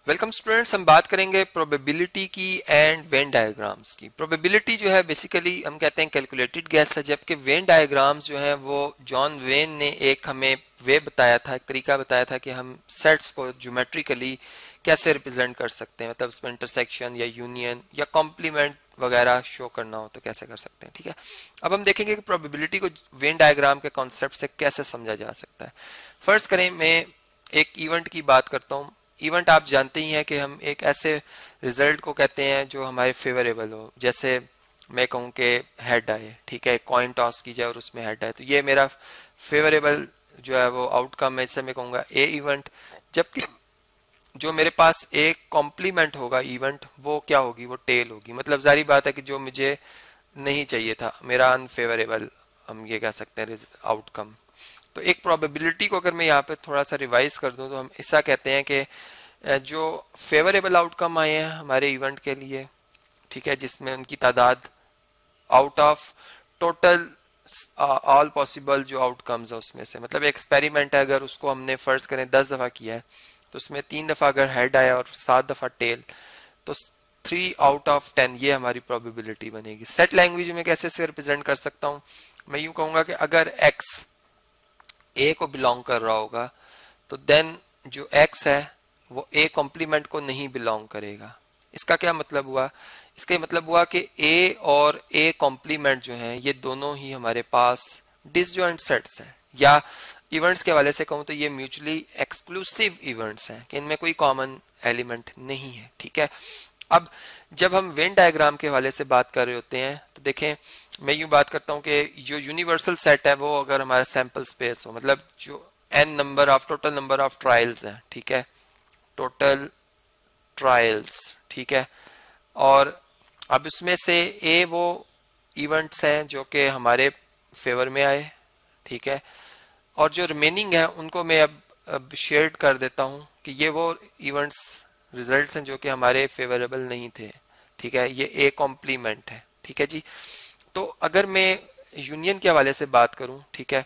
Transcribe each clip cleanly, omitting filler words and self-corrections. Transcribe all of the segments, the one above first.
Welcome students, हम बात करेंगे प्रोबेबिलिटी की एंड वेन डायग्राम्स की। प्रोबेबिलिटी जो है बेसिकली हम कहते हैं कैलकुलेटेड गेस है, जबकि वेन डायग्राम्स जो है वो जॉन वेन ने एक हमें वे बताया था, एक तरीका बताया था कि हम सेट्स को ज्योमेट्रिकली कैसे रिप्रेजेंट कर सकते हैं, मतलब उसमें इंटरसेक्शन या यूनियन या कॉम्प्लीमेंट वगैरह शो करना हो तो कैसे कर सकते हैं। ठीक है, अब हम देखेंगे कि प्रोबेबिलिटी को वेन डायग्राम के कॉन्सेप्ट से कैसे समझा जा सकता है। फर्स्ट करें, मैं एक इवेंट की बात करता हूँ। इवेंट आप जानते ही हैं कि हम एक ऐसे रिजल्ट को कहते हैं जो हमारे फेवरेबल हो। जैसे मैं कहूँ कि हेड आए, ठीक है, कॉइन टॉस की जाए और उसमें हेड आए, तो ये मेरा फेवरेबल जो है वो आउटकम है, इससे मैं कहूँगा ए इवेंट। जबकि जो मेरे पास एक कॉम्प्लीमेंट होगा इवेंट, वो क्या होगी, वो टेल होगी। मतलब जारी बात है कि जो मुझे नहीं चाहिए था, मेरा अनफेवरेबल हम ये कह सकते हैं आउटकम। तो एक प्रोबेबिलिटी को अगर मैं यहाँ पे थोड़ा सा रिवाइज कर दूं तो हम ऐसा कहते हैं कि जो फेवरेबल आउटकम आए हैं हमारे इवेंट के लिए, ठीक है, जिसमें उनकी तादाद out of total all possible जो आउटकम्स है उसमें से, मतलब एक्सपेरिमेंट है, अगर उसको हमने फर्ज करें 10 दफा किया है तो उसमें 3 दफा अगर हेड आया और 7 दफा टेल, तो 3 आउट ऑफ 10 ये हमारी प्रोबेबिलिटी बनेगी। सेट लैंग्वेज में कैसे से रिप्रेजेंट कर सकता हूँ, मैं यूं कहूंगा कि अगर एक्स ए को बिलोंग कर रहा होगा तो देन जो एक्स है वो ए कॉम्प्लीमेंट को नहीं बिलोंग करेगा। इसका क्या मतलब हुआ, इसका मतलब हुआ कि ए और ए कॉम्प्लीमेंट जो है ये दोनों ही हमारे पास डिसजॉइंट सेट्स हैं, या इवेंट्स के हवाले से कहूं तो ये म्यूचुअली एक्सक्लूसिव इवेंट्स हैं कि इनमें कोई कॉमन एलिमेंट नहीं है। ठीक है, अब जब हम वेन डायग्राम के हवाले से बात कर रहे होते हैं तो देखें, मैं यूं बात करता हूं कि जो यूनिवर्सल सेट है वो अगर हमारा सैंपल स्पेस हो, मतलब जो n number of total number of trials है, ठीक है, टोटल ट्रायल्स, ठीक है, और अब इसमें से ए वो इवेंट्स हैं जो कि हमारे फेवर में आए, ठीक है, और जो रिमेनिंग है उनको मैं अब शेयर कर देता हूं कि ये वो इवेंट्स रिजल्ट्स हैं जो कि हमारे फेवरेबल नहीं थे। ठीक है, ये ए कॉम्प्लीमेंट है। ठीक है जी, तो अगर मैं यूनियन के हवाले से बात करूं, ठीक है,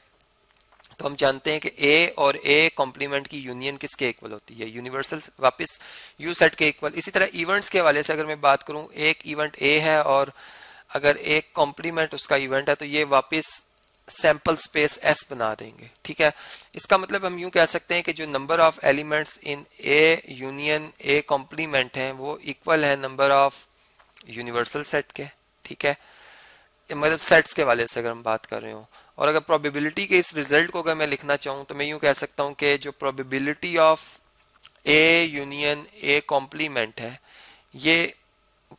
तो हम जानते हैं कि ए और ए कॉम्प्लीमेंट की यूनियन किसके इक्वल होती है, यूनिवर्सल वापस यू सेट के इक्वल। इसी तरह इवेंट्स के हवाले से अगर मैं बात करूं, एक इवेंट ए है और अगर एक कॉम्प्लीमेंट उसका इवेंट है तो ये वापस सैंपल स्पेस एस बना देंगे। ठीक है, इसका मतलब हम यूं कह सकते हैं कि जो number of elements in A union A complement है वो इक्वल है नंबर ऑफ यूनिवर्सल सेट के। ठीक है, मतलब सेट्स के वाले से अगर हम बात कर रहे हो, और अगर प्रोबेबिलिटी के इस रिजल्ट को अगर मैं लिखना चाहूँ तो मैं यूं कह सकता हूँ कि जो probability of A union A complement है ये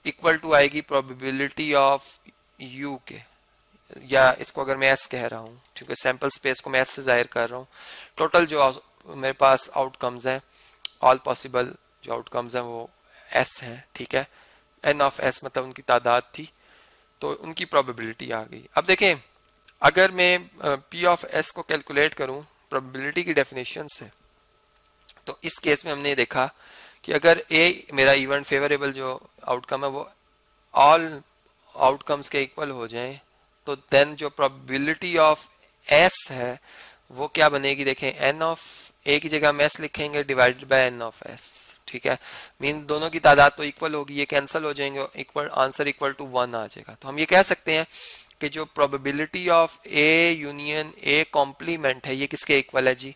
इक्वल टू आएगी प्रोबेबिलिटी ऑफ यू के, या इसको अगर मैं एस कह रहा हूँ क्योंकि सैंपल स्पेस को मैं एस से जाहिर कर रहा हूँ, टोटल जो मेरे पास आउटकम्स हैं, ऑल पॉसिबल जो आउटकम्स हैं वो एस हैं। ठीक है, एन ऑफ एस मतलब उनकी तादाद थी, तो उनकी प्रोबेबिलिटी आ गई। अब देखें, अगर मैं पी ऑफ एस को कैलकुलेट करूं प्रोबेबिलिटी की डेफिनेशन से, तो इस केस में हमने देखा कि अगर ए मेरा इवेंट फेवरेबल जो आउटकम है वो ऑल आउटकम्स के इक्वल हो जाएं, तो देन जो प्रोबेबिलिटी ऑफ एस है वो क्या बनेगी, देखें, एन ऑफ ए की जगह हम एस लिखेंगे divided by N of S. ठीक है, मीन दोनों की तादाद तो इक्वल होगी, ये कैंसिल हो जाएंगे, इक्वल आंसर इक्वल टू 1 आ जाएगा। तो हम ये कह सकते हैं कि जो probability of A union A complement है ये किसके इक्वल है जी,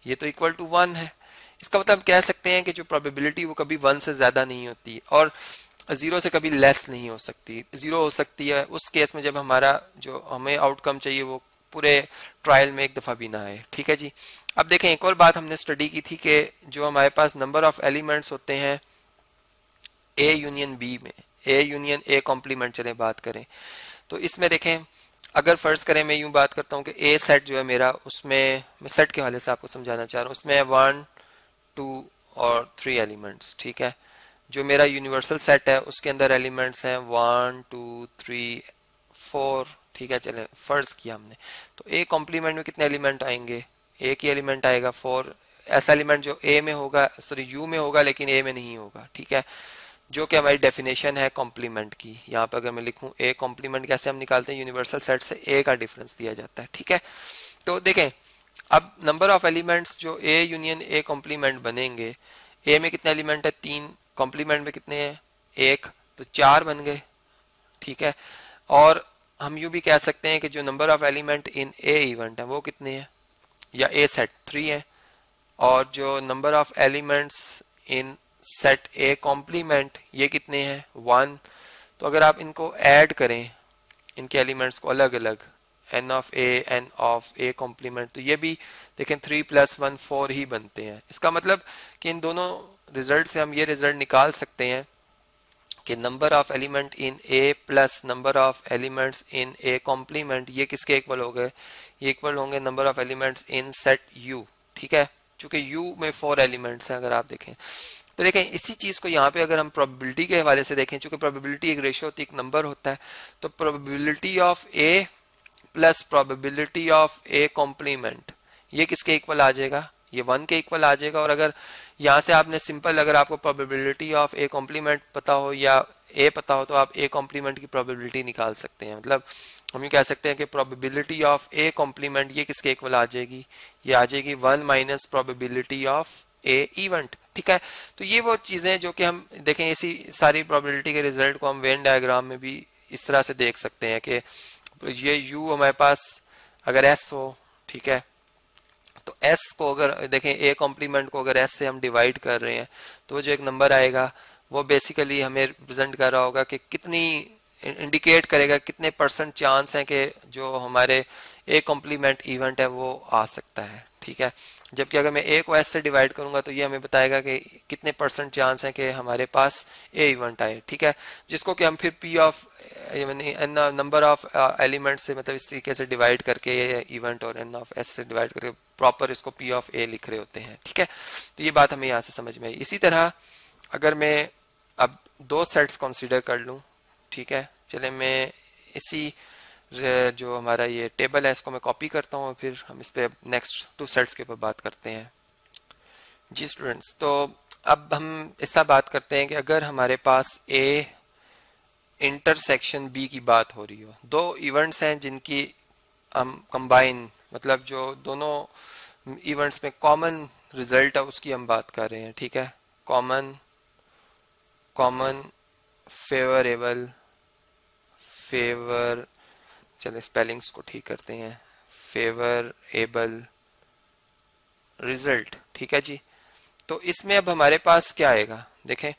ये तो इक्वल टू 1 है। इसका मतलब हम कह सकते हैं कि जो प्रोबेबिलिटी वो कभी 1 से ज्यादा नहीं होती और 0 से कभी लेस नहीं हो सकती। 0 हो सकती है उस केस में जब हमारा जो हमें आउटकम चाहिए वो पूरे ट्रायल में एक दफा भी ना आए। ठीक है जी, अब देखें, एक और बात हमने स्टडी की थी कि जो हमारे पास नंबर ऑफ एलिमेंट्स होते हैं ए यूनियन बी में, ए यूनियन ए कॉम्प्लीमेंट चले बात करें, तो इसमें देखें, अगर फर्ज करें मैं यूं बात करता हूं कि ए सेट जो है मेरा, उसमें मैं सेट के हवाले से आपको समझाना चाह रहा हूं, उसमें 1 2 और 3 एलिमेंट्स। ठीक है, जो मेरा यूनिवर्सल सेट है उसके अंदर एलिमेंट्स हैं 1 2 3 4। ठीक है, चले फर्ज किया हमने, तो ए कॉम्प्लीमेंट में कितने एलिमेंट आएंगे, ए की एलिमेंट आएगा 4, ऐसा एलिमेंट जो ए में होगा, सॉरी यू में होगा लेकिन ए में नहीं होगा। ठीक है, जो कि हमारी डेफिनेशन है कॉम्प्लीमेंट की। यहाँ पर अगर मैं लिखूं ए कॉम्प्लीमेंट कैसे हम निकालते हैं, यूनिवर्सल सेट से ए का डिफरेंस दिया जाता है। ठीक है, तो देखें, अब नंबर ऑफ एलिमेंट्स जो ए यूनियन ए कॉम्प्लीमेंट बनेंगे, ए में कितने एलिमेंट है 3, कॉम्प्लीमेंट में कितने हैं 1, तो 4 बन गए, ठीक है। और हम यूं भी कह सकते हैं कि जो number of element in A event है वो कितने हैं, या ए सेट 3 है, और जो number of elements in set A complement ये कितने हैं 1। तो अगर आप इनको ऐड करें, इनके एलिमेंट्स को अलग अलग, n ऑफ ए कॉम्प्लीमेंट, तो ये भी देखें 3 + 1 4 ही बनते हैं। इसका मतलब कि इन दोनों रिजल्ट से हम ये रिजल्ट निकाल सकते हैं कि number of element in A plus number of elements in A complement ये किसके इक्वल हो गए, ये इक्वल होंगे number of elements in set U, ठीक है। चूंकि यू में 4 एलिमेंट्स हैं, अगर आप देखें तो देखें इसी चीज को यहाँ पे अगर हम प्रोबेबिलिटी के हवाले से देखें, चूंकि प्रोबेबिलिटी एक रेशियो होती है, एक नंबर होता है, तो probability of A plus probability of A complement ये किसके इक्वल आ जाएगा, ये 1 के इक्वल आ जाएगा। और अगर यहाँ से आपने सिंपल, अगर आपको प्रोबेबिलिटी ऑफ ए कॉम्प्लीमेंट पता हो या ए पता हो, तो आप ए कॉम्प्लीमेंट की प्रोबेबिलिटी निकाल सकते हैं। मतलब हम ये कह सकते हैं कि प्रोबेबिलिटी ऑफ ए कॉम्प्लीमेंट ये किसके इक्वल आ जाएगी, ये आ जाएगी 1 minus probability of A event, ठीक है। तो ये वो चीजें जो कि हम देखें, इसी सारी प्रोबेबिलिटी के रिजल्ट को हम वेन डायग्राम में भी इस तरह से देख सकते हैं कि ये u हमारे पास अगर s हो, ठीक है, तो s को अगर देखें a कॉम्प्लीमेंट को अगर s से हम डिवाइड कर रहे हैं, तो जो एक नंबर आएगा वो बेसिकली हमें रिप्रेजेंट कर रहा होगा कि कितनी, इंडिकेट करेगा कितने % चांस है कि जो हमारे a कॉम्प्लीमेंट इवेंट है वो आ सकता है, ठीक है। जबकि अगर मैं a को s से डिवाइड करूंगा तो ये हमें बताएगा कि कितने % चांस है कि हमारे पास a इवेंट आए, ठीक है, जिसको कि हम फिर p of number of element से, मतलब इस तरीके से डिवाइड करके इवेंट और n ऑफ s से डिवाइड करके प्रॉपर इसको p ऑफ a लिख रहे होते हैं, ठीक है। तो ये बात हमें यहाँ से समझ में आई। इसी तरह अगर मैं अब 2 सेट्स कंसीडर कर लूँ, ठीक है, चले मैं इसी जो हमारा ये टेबल है इसको मैं कॉपी करता हूँ और फिर हम इस पे नेक्स्ट 2 सेट्स के ऊपर बात करते हैं। जी स्टूडेंट्स, तो अब हम इसका बात करते हैं कि अगर हमारे पास ए इंटरसेक्शन बी की बात हो रही हो, 2 इवेंट्स हैं जिनकी हम कंबाइन, मतलब जो दोनों इवेंट्स में कॉमन रिजल्ट है उसकी हम बात कर रहे हैं, ठीक है। कॉमन फेवरेबल चले स्पेलिंग्स को ठीक करते हैं, फेवरेबल रिजल्ट, ठीक है जी। तो इसमें अब हमारे पास क्या आएगा, देखें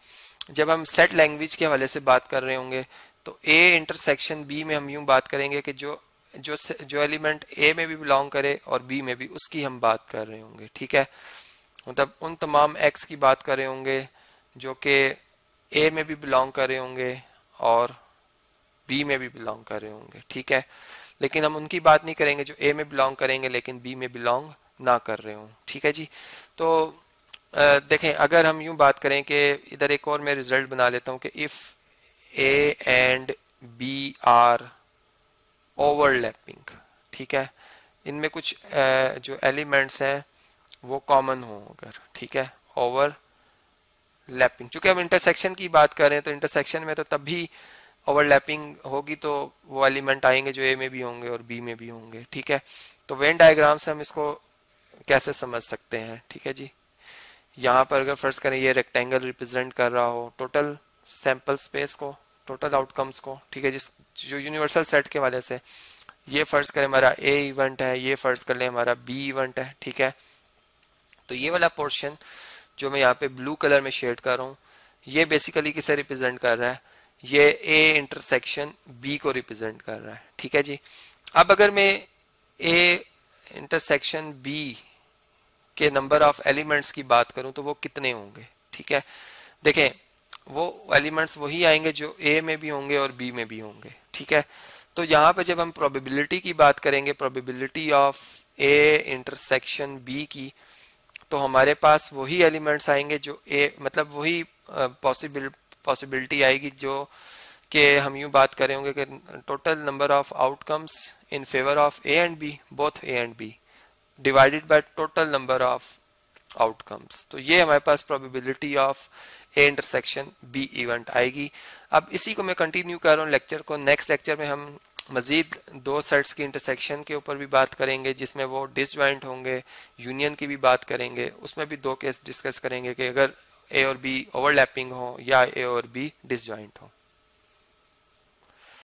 जब हम सेट लैंग्वेज के हवाले से बात कर रहे होंगे तो ए इंटरसेक्शन बी में हम यूं बात करेंगे कि जो एलिमेंट ए में भी बिलोंग करे और बी में भी, उसकी हम बात कर रहे होंगे, ठीक है। मतलब उन तमाम एक्स की बात कर रहे होंगे जो कि ए में भी बिलोंग कर रहे होंगे और बी में भी बिलोंग कर रहे होंगे, ठीक है। लेकिन हम उनकी बात नहीं करेंगे जो ए में बिलोंग करेंगे लेकिन बी में बिलोंग ना कर रहे हों, ठीक है जी। तो देखें अगर हम यूं बात करें कि इधर एक और मैं रिजल्ट बना लेता हूं कि if A and B are overlapping, ठीक है, इनमें कुछ जो एलिमेंट्स हैं वो कॉमन हो अगर, ठीक है, ओवरलैपिंग। चूंकि हम इंटरसेक्शन की बात कर रहे हैं तो इंटरसेक्शन में तो तभी ओवरलैपिंग होगी तो वो एलिमेंट आएंगे जो ए में भी होंगे और बी में भी होंगे, ठीक है। तो वेन डायग्राम से हम इसको कैसे समझ सकते हैं, ठीक है जी। यहाँ पर अगर फर्ज करें ये रेक्टेंगल रिप्रेजेंट कर रहा हो टोटल सैंपल स्पेस को, टोटल आउटकम्स को, ठीक है, जिस जो यूनिवर्सल सेट के वाले से ये फर्ज करें हमारा ए इवेंट है, ये फर्ज कर ले हमारा बी इवेंट है, ठीक है। तो ये वाला पोर्शन जो मैं यहाँ पे ब्लू कलर में शेड कर रहा हूँ ये बेसिकली किसे रिप्रेजेंट कर रहा है, ये ए इंटरसेक्शन बी को रिप्रेजेंट कर रहा है, ठीक है जी। अब अगर मैं ए इंटरसेक्शन बी के नंबर ऑफ एलिमेंट्स की बात करूं तो वो कितने होंगे, ठीक है। देखें वो एलिमेंट्स वही आएंगे जो ए में भी होंगे और बी में भी होंगे, ठीक है। तो यहाँ पे जब हम प्रोबेबिलिटी की बात करेंगे, probability of A intersection B की, तो हमारे पास वही एलिमेंट्स आएंगे जो ए, मतलब वही पॉसिबिलिटी आएगी जो कि हम यूं बात कर रहे होंगे कि total number of outcomes in favour of A and B, both A and B divided by total number of outcomes. तो ये हमारे पास probability of A intersection B event आएगी। अब इसी को मैं कंटिन्यू कर रहा हूँ लेक्चर को। नेक्स्ट लेक्चर में हम मजीद 2 सेट्स की इंटरसेक्शन के ऊपर भी बात करेंगे जिसमें वो डिसजॉइंट होंगे, यूनियन की भी बात करेंगे, उसमें भी 2 केस डिस्कस करेंगे कि अगर ए और बी ओवरलैपिंग हो या ए और बी डिसजॉइंट हो।